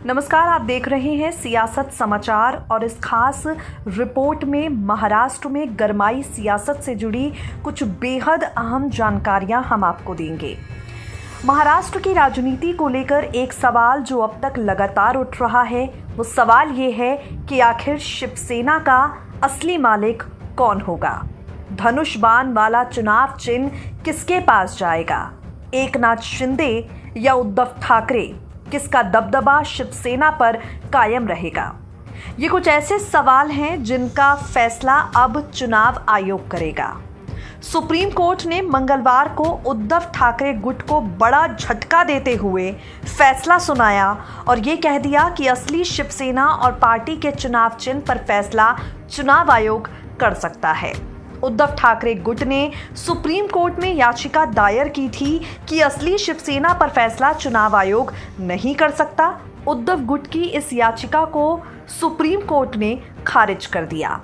नमस्कार, आप देख रहे हैं सियासत समाचार और इस खास रिपोर्ट में महाराष्ट्र में गरमाई सियासत से जुड़ी कुछ बेहद अहम जानकारियां हम आपको देंगे। महाराष्ट्र की राजनीति को लेकर एक सवाल जो अब तक लगातार उठ रहा है, वो सवाल ये है कि आखिर शिवसेना का असली मालिक कौन होगा। धनुष बाण वाला चुनाव चिन्ह किसके पास जाएगा? एकनाथ शिंदे या उद्धव ठाकरे? किसका दबदबा शिवसेना पर कायम रहेगा? ये कुछ ऐसे सवाल हैं जिनका फैसला अब चुनाव आयोग करेगा। सुप्रीम कोर्ट ने मंगलवार को उद्धव ठाकरे गुट को बड़ा झटका देते हुए फैसला सुनाया और ये कह दिया कि असली शिवसेना और पार्टी के चुनाव चिन्ह पर फैसला चुनाव आयोग कर सकता है। उद्धव ठाकरे गुट ने सुप्रीम कोर्ट में याचिका दायर की थी कि असली शिवसेना पर फैसला चुनाव आयोग नहीं कर सकता। उद्धव गुट की इस याचिका को सुप्रीम कोर्ट ने खारिज कर दिया।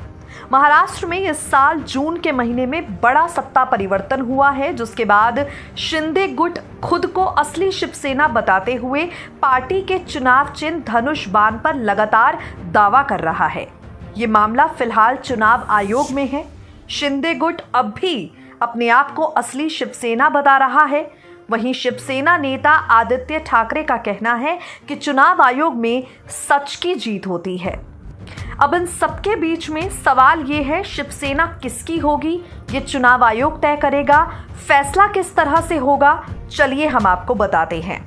महाराष्ट्र में इस साल जून के महीने में बड़ा सत्ता परिवर्तन हुआ है, जिसके बाद शिंदे गुट खुद को असली शिवसेना बताते हुए पार्टी के चुनाव चिन्ह धनुष बाण पर लगातार दावा कर रहा है। ये मामला फिलहाल चुनाव आयोग में है। शिंदे गुट अब भी अपने आप को असली शिवसेना बता रहा है। वहीं शिवसेना नेता आदित्य ठाकरे का कहना है कि चुनाव आयोग में सच की जीत होती है। अब इन सबके बीच में सवाल ये है, शिवसेना किसकी होगी? ये चुनाव आयोग तय करेगा। फैसला किस तरह से होगा, चलिए हम आपको बताते हैं।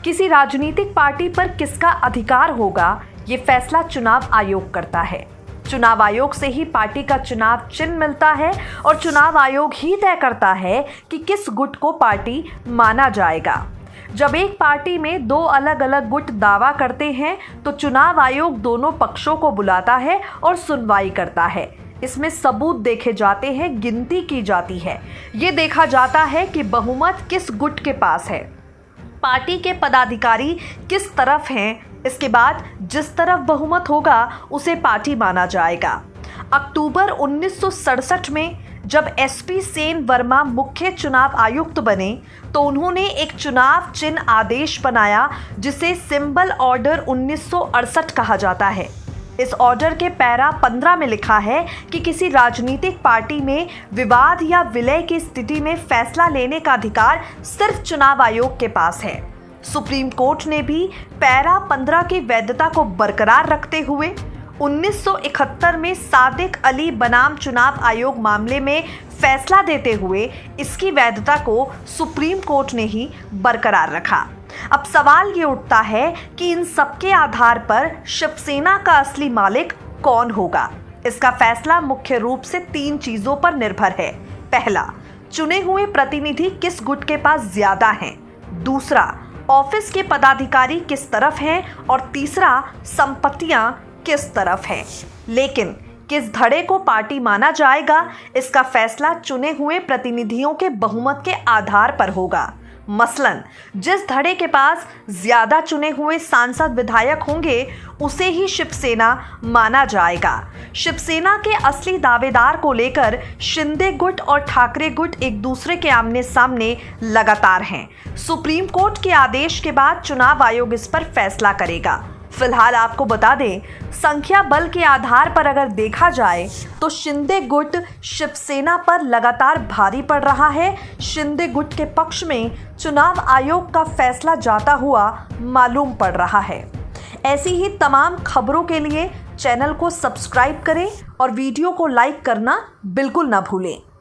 किसी राजनीतिक पार्टी पर किसका अधिकार होगा, ये फैसला चुनाव आयोग करता है। चुनाव आयोग से ही पार्टी का चुनाव चिन्ह मिलता है और चुनाव आयोग ही तय करता है कि किस गुट को पार्टी माना जाएगा। जब एक पार्टी में दो अलग अलग गुट दावा करते हैं तो चुनाव आयोग दोनों पक्षों को बुलाता है और सुनवाई करता है। इसमें सबूत देखे जाते हैं, गिनती की जाती है। ये देखा जाता है कि बहुमत किस गुट के पास है, पार्टी के पदाधिकारी किस तरफ हैं। इसके बाद जिस तरफ बहुमत होगा उसे पार्टी माना जाएगा। अक्टूबर 1967 में जब एसपी सेन वर्मा मुख्य चुनाव आयुक्त बने तो उन्होंने एक चुनाव चिन्ह आदेश बनाया जिसे सिंबल ऑर्डर 1968 कहा जाता है। इस ऑर्डर के पैरा 15 में लिखा है कि किसी राजनीतिक पार्टी में विवाद या विलय की स्थिति में फैसला लेने का अधिकार सिर्फ चुनाव आयोग के पास है। सुप्रीम कोर्ट ने भी पैरा 15 की वैधता को बरकरार रखते हुए 1971 में सादिक अली बनाम चुनाव आयोग मामले में फैसला देते हुए इसकी वैधता को सुप्रीम कोर्ट ने ही बरकरार रखा। अब सवाल ये उठता है कि इन सबके आधार पर शिवसेना का असली मालिक कौन होगा। इसका फैसला मुख्य रूप से 3 चीजों पर निर्भर है। पहला, चुने हुए प्रतिनिधि किस गुट के पास ज्यादा हैं। दूसरा, ऑफिस के पदाधिकारी किस तरफ हैं। और तीसरा, संपत्तियां किस तरफ हैं। लेकिन किस धड़े को पार्टी माना जाएगा, इसका फैसला चुने हुए प्रतिनिधियों के बहुमत के आधार पर होगा। मसलन जिस धड़े के पास ज्यादा चुने हुए सांसद विधायक होंगे उसे ही शिवसेना माना जाएगा। शिवसेना के असली दावेदार को लेकर शिंदे गुट और ठाकरे गुट एक दूसरे के आमने सामने लगातार हैं। सुप्रीम कोर्ट के आदेश के बाद चुनाव आयोग इस पर फैसला करेगा। फिलहाल आपको बता दें, संख्या बल के आधार पर अगर देखा जाए तो शिंदे गुट शिवसेना पर लगातार भारी पड़ रहा है। शिंदे गुट के पक्ष में चुनाव आयोग का फैसला जाता हुआ मालूम पड़ रहा है। ऐसी ही तमाम खबरों के लिए चैनल को सब्सक्राइब करें और वीडियो को लाइक करना बिल्कुल ना भूलें।